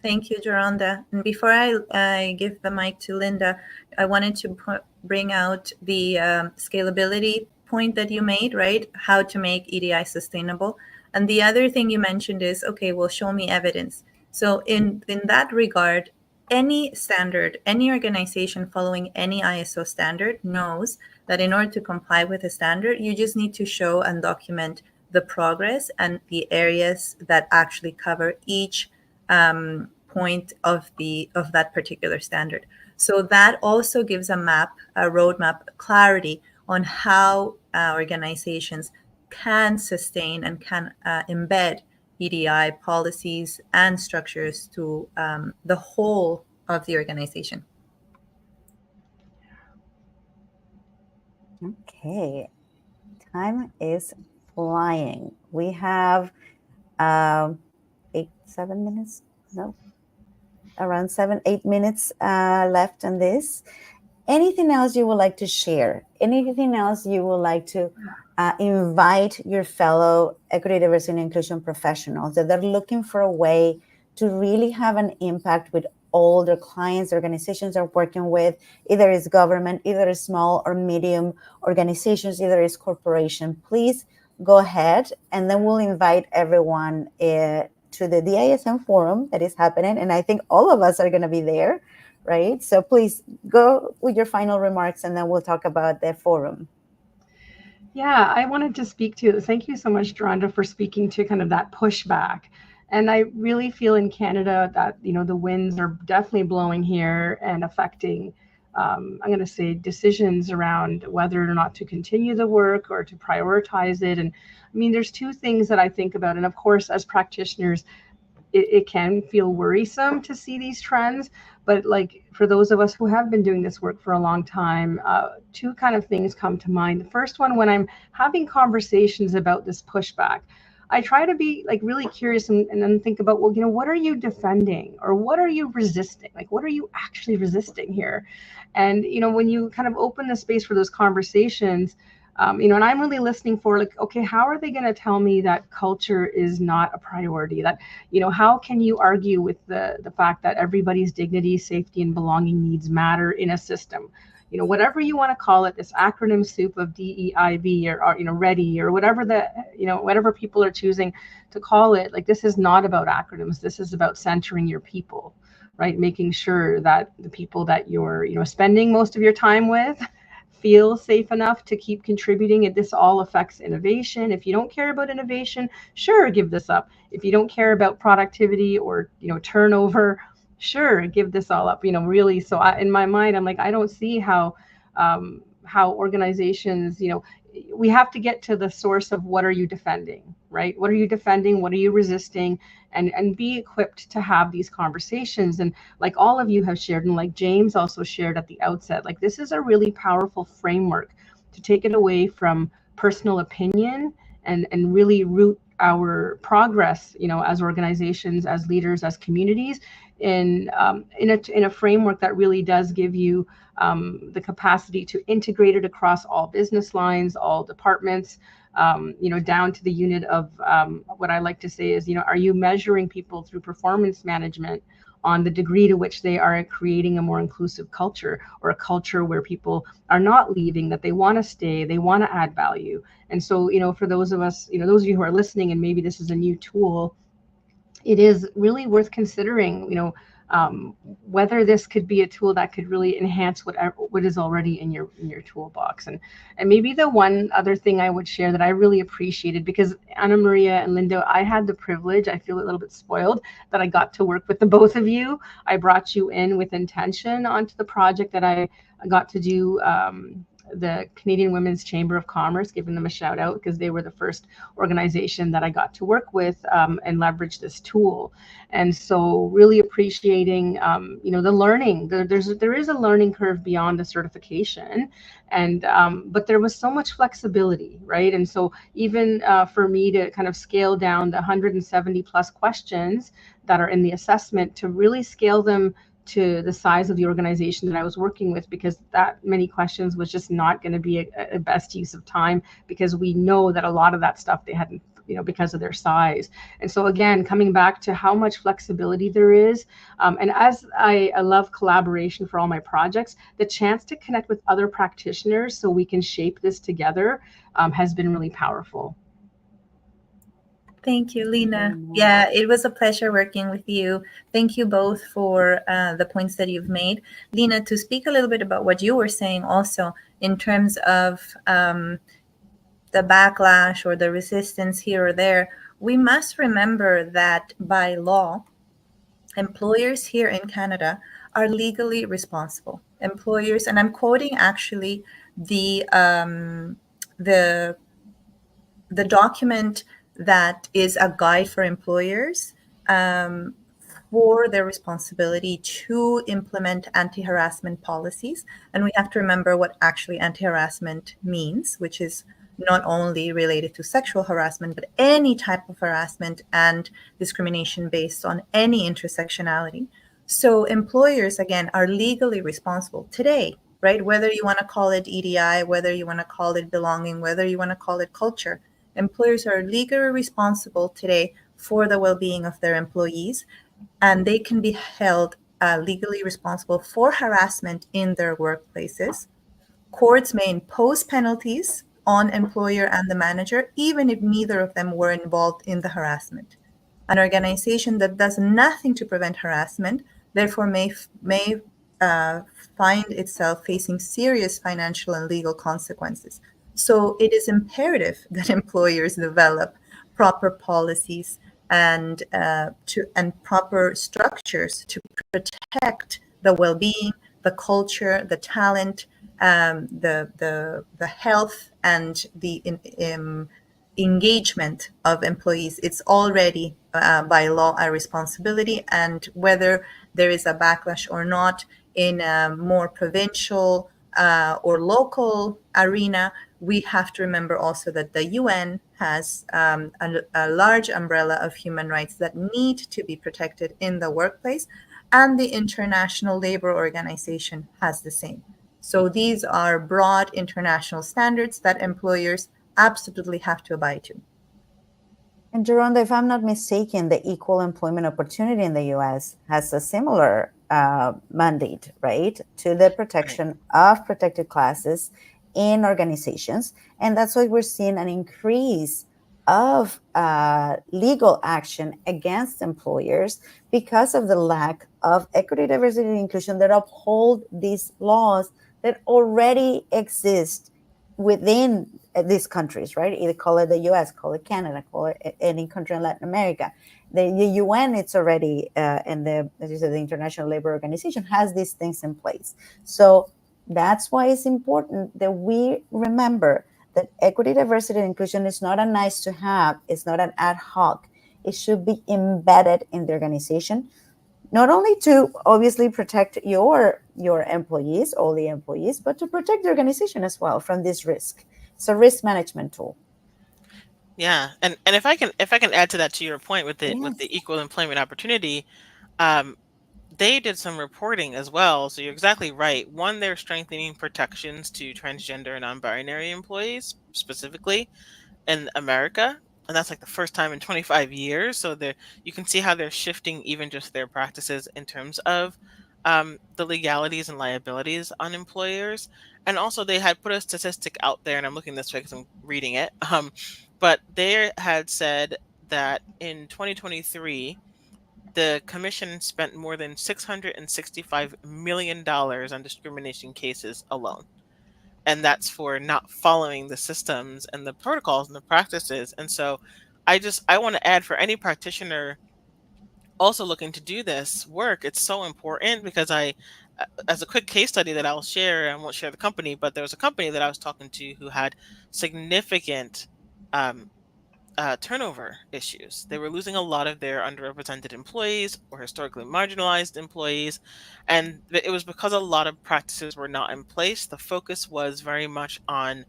Speaker 1: Thank you, Geronda. And before I give the mic to Linda, I wanted to bring out the scalability point that you made, right? How to make EDI sustainable. And the other thing you mentioned is, okay, well, show me evidence. So in that regard, any standard, any organization following any ISO standard knows that in order to comply with a standard, you just need to show and document the progress and the areas that actually cover each point of that particular standard. So that also gives a roadmap, clarity on how organizations can sustain and can embed EDI policies and structures to the whole of the organization.
Speaker 2: Okay, time is flying. We have 7 minutes, no, around 7-8 minutes left on this. Anything else you would like to share? Anything else you would like to invite your fellow equity, diversity, and inclusion professionals that they're looking for a way to really have an impact with all their clients, organizations they're working with, either it's government, either it's small or medium organizations, either it's corporation? Please go ahead, and then we'll invite everyone to the DISM forum that is happening. And I think all of us are going to be there, right? So please go with your final remarks, and then we'll talk about the forum.
Speaker 5: Yeah, I wanted to speak to, thank you so much, Geronda, for speaking to kind of that pushback. And I really feel in Canada that, the winds are definitely blowing here and affecting, I'm going to say, decisions around whether or not to continue the work or to prioritize it. And I mean, there's two things that I think about. And of course, as practitioners, it can feel worrisome to see these trends. But like for those of us who have been doing this work for a long time, two kind of things come to mind. The first one, when I'm having conversations about this pushback, I try to be like really curious and then think about, well, what are you defending, or what are you resisting? Like, what are you actually resisting here? And, when you kind of open the space for those conversations, and I'm really listening for like, okay, how are they going to tell me that culture is not a priority? That, how can you argue with the fact that everybody's dignity, safety, and belonging needs matter in a system? Whatever you want to call it, this acronym soup of DEIB or READY or whatever whatever people are choosing to call it, like, this is not about acronyms. This is about centering your people, right? Making sure that the people that you're, spending most of your time with feel safe enough to keep contributing. And this all affects innovation. If you don't care about innovation, sure, give this up. If you don't care about productivity or, turnover, sure, give this all up, really. So in my mind, I'm like, I don't see how how organizations, we have to get to the source of what are you defending, right? What are you defending? What are you resisting? And be equipped to have these conversations. And like all of you have shared, and like James also shared at the outset, like this is a really powerful framework to take it away from personal opinion and really root our progress, as organizations, as leaders, as communities, in a framework that really does give you the capacity to integrate it across all business lines, all departments, down to the unit of what I like to say is, are you measuring people through performance management on the degree to which they are creating a more inclusive culture, or a culture where people are not leaving, that they want to stay, they want to add value. And so, for those of us, those of you who are listening, and maybe this is a new tool, it is really worth considering, whether this could be a tool that could really enhance what is already in your toolbox. And maybe the one other thing I would share that I really appreciated, because Anna Maria and Linda, I had the privilege, I feel a little bit spoiled, that I got to work with the both of you. I brought you in with intention onto the project that I got to do. The Canadian Women's Chamber of Commerce, giving them a shout out, because they were the first organization that I got to work with and leverage this tool. And so really appreciating, the learning. There is a learning curve beyond the certification, and but there was so much flexibility, right? And so even for me to kind of scale down the 170 plus questions that are in the assessment, to really scale them to the size of the organization that I was working with, because that many questions was just not going to be a best use of time, because we know that a lot of that stuff they hadn't, because of their size. And so again, coming back to how much flexibility there is, and as I love collaboration for all my projects, the chance to connect with other practitioners so we can shape this together has been really powerful.
Speaker 1: Thank you, Lena. Yeah, it was a pleasure working with you. Thank you both for the points that you've made. Lena, to speak a little bit about what you were saying also in terms of the backlash or the resistance here or there, we must remember that by law, employers here in Canada are legally responsible. Employers, and I'm quoting actually the document that is a guide for employers for their responsibility to implement anti-harassment policies. And we have to remember what actually anti-harassment means, which is not only related to sexual harassment, but any type of harassment and discrimination based on any intersectionality. So employers, again, are legally responsible today, right? Whether you want to call it EDI, whether you want to call it belonging, whether you want to call it culture, employers are legally responsible today for the well-being of their employees, and they can be held legally responsible for harassment in their workplaces. Courts may impose penalties on employer and the manager, even if neither of them were involved in the harassment. An organization that does nothing to prevent harassment, therefore, may find itself facing serious financial and legal consequences. So it is imperative that employers develop proper policies and proper structures to protect the well-being, the culture, the talent, the health, and the engagement of employees. It's already by law a responsibility, and whether there is a backlash or not in a more provincial or local arena, we have to remember also that the UN has a large umbrella of human rights that need to be protected in the workplace, and the International Labour Organization has the same. So these are broad international standards that employers absolutely have to abide to.
Speaker 2: And Geronda, if I'm not mistaken, the Equal Employment Opportunity in the US has a similar mandate, right, to the protection of protected classes in organizations. And that's why we're seeing an increase of legal action against employers because of the lack of equity, diversity, and inclusion that uphold these laws that already exist within these countries, right? Either call it the US, call it Canada, call it any country in Latin America. The UN, it's already, and as you said, the International Labour Organization has these things in place. So That's why it's important that we remember that equity, diversity, and inclusion is not a nice to have, it's not an ad hoc. It should be embedded in the organization, not only to obviously protect your employees, all the employees, but to protect the organization as well from this risk. It's a risk management tool.
Speaker 4: Yeah, and if I can add to that, to your point with the
Speaker 2: Yes.
Speaker 4: equal employment opportunity, they did some reporting as well. So you're exactly right. One, they're strengthening protections to transgender and non-binary employees specifically in America, and that's like the first time in 25 years. So you can see how they're shifting even just their practices in terms of the legalities and liabilities on employers. And also, they had put a statistic out there, and I'm looking this way because I'm reading it. But they had said that in 2023, the commission spent more than $665 million on discrimination cases alone. And that's for not following the systems and the protocols and the practices. And so I want to add, for any practitioner also looking to do this work, it's so important because as a quick case study that I'll share, I won't share the company, but there was a company that I was talking to who had significant um, turnover issues. They were losing a lot of their underrepresented employees or historically marginalized employees. And it was because a lot of practices were not in place. The focus was very much on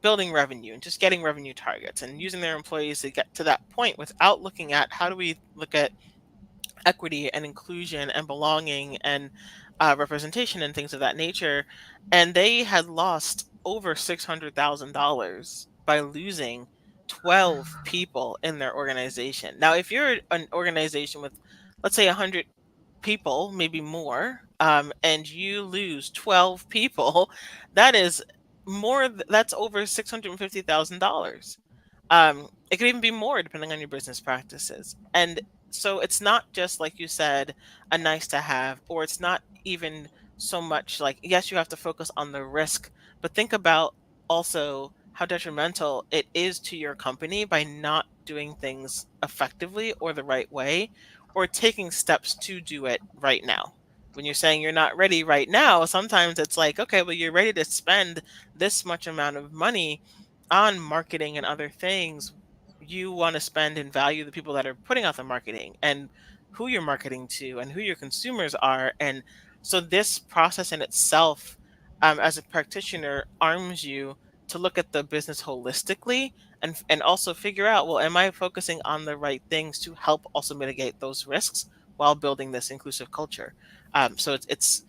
Speaker 4: building revenue and just getting revenue targets and using their employees to get to that point without looking at how do we look at equity and inclusion and belonging and representation and things of that nature. And they had lost over $600,000 by losing 12 people in their organization. Now, if you're an organization with, let's say, 100 people, maybe more, and you lose 12 people, that is that's over $650,000. It could even be more depending on your business practices. And so it's not just, like you said, a nice to have, or it's not even so much like, yes, you have to focus on the risk, but think about also how detrimental it is to your company by not doing things effectively or the right way, or taking steps to do it right now. When you're saying you're not ready right now, sometimes it's like, okay, well, you're ready to spend this much amount of money on marketing and other things. You want to spend and value the people that are putting out the marketing and who you're marketing to and who your consumers are. And so this process in itself, as a practitioner, arms you to look at the business holistically and also figure out, well, am I focusing on the right things to help also mitigate those risks while building this inclusive culture? So it's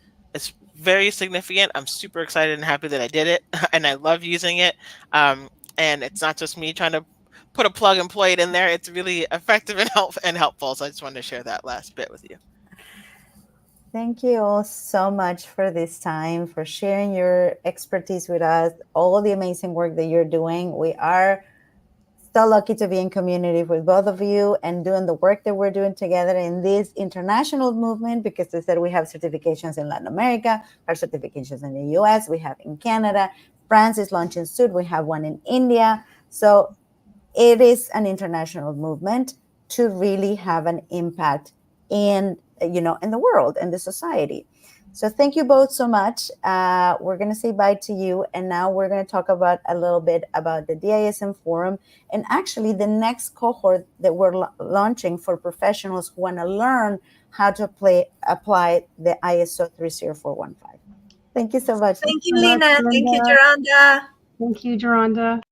Speaker 4: very significant. I'm super excited and happy that I did it, and I love using it. And it's not just me trying to put a plug and play it in there. It's really effective and helpful. So I just wanted to share that last bit with you.
Speaker 2: Thank you all so much for this time, for sharing your expertise with us, all the amazing work that you're doing. We are so lucky to be in community with both of you and doing the work that we're doing together in this international movement, because they said we have certifications in Latin America, our certifications in the US, we have in Canada, France is launching soon, we have one in India. So it is an international movement to really have an impact in the world and the society. So thank you both so much. We're going to say bye to you. And now we're going to talk about a little bit about the DISM Forum and actually the next cohort that we're launching for professionals who want to learn how to apply the ISO 30415. Thank you so much.
Speaker 1: Thank you, Lina. Thank you, Geronda.
Speaker 5: Thank you, Geronda.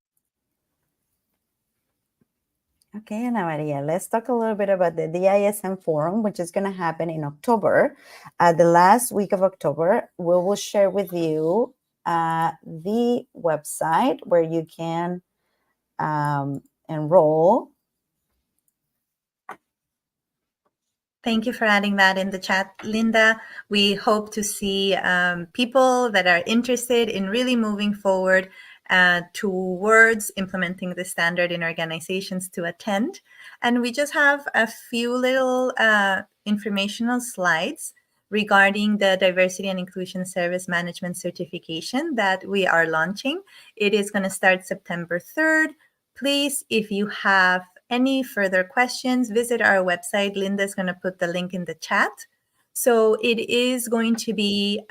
Speaker 2: Okay, Ana Maria, let's talk a little bit about the DISM Forum, which is going to happen in October. The last week of October, we will share with you the website where you can enroll.
Speaker 1: Thank you for adding that in the chat, Linda. We hope to see people that are interested in really moving forward towards implementing the standard in organizations to attend. And we just have a few little informational slides regarding the Diversity and Inclusion Service Management Certification that we are launching. It is going to start September 3rd. Please, if you have any further questions, visit our website. Linda's going to put the link in the chat. So it is going to be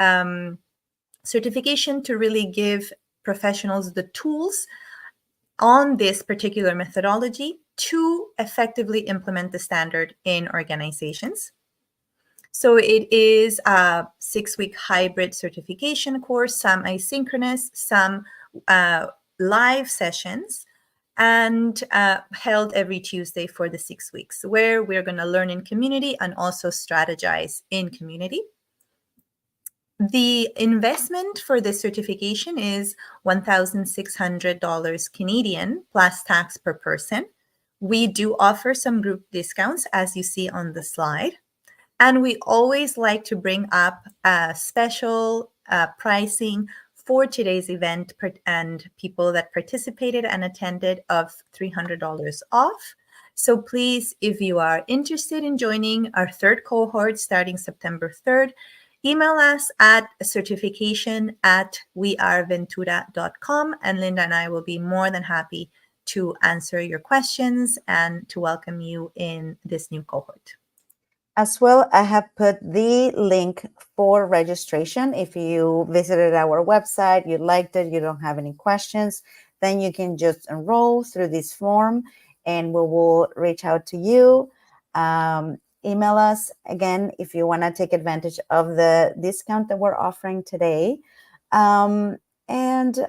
Speaker 1: certification to really give professionals the tools on this particular methodology to effectively implement the standard in organizations. So it is a 6-week hybrid certification course, some asynchronous, some live sessions, and held every Tuesday for the 6 weeks, where we're going to learn in community and also strategize in community. The investment for this certification is $1,600 Canadian plus tax per person. We do offer some group discounts, as you see on the slide. And we always like to bring up special pricing for today's event and people that participated and attended of $300 off. So please, if you are interested in joining our 3rd cohort starting September 3rd, email us at certification@weareventura.com, and Linda and I will be more than happy to answer your questions and to welcome you in this new cohort.
Speaker 2: As well, I have put the link for registration. If you visited our website, you liked it, you don't have any questions, then you can just enroll through this form and we will reach out to you. Email us again if you want to take advantage of the discount that we're offering today. And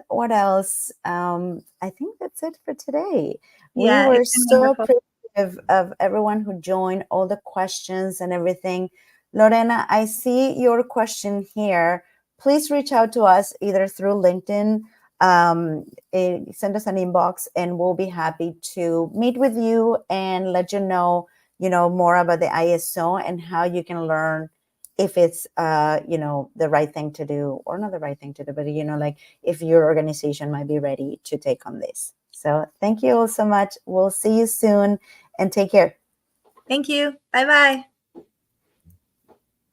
Speaker 2: what else? I think that's it for today.
Speaker 1: Yeah,
Speaker 2: We were
Speaker 1: it's been
Speaker 2: so
Speaker 1: wonderful.
Speaker 2: of everyone who joined, all the questions and everything. Lorena, I see your question here. Please reach out to us either through LinkedIn, send us an inbox, and we'll be happy to meet with you and let you know more about the ISO and how you can learn if it's the right thing to do or not the right thing to do, but like if your organization might be ready to take on this. So thank you all so much. We'll see you soon and take care.
Speaker 1: Thank you. Bye-bye.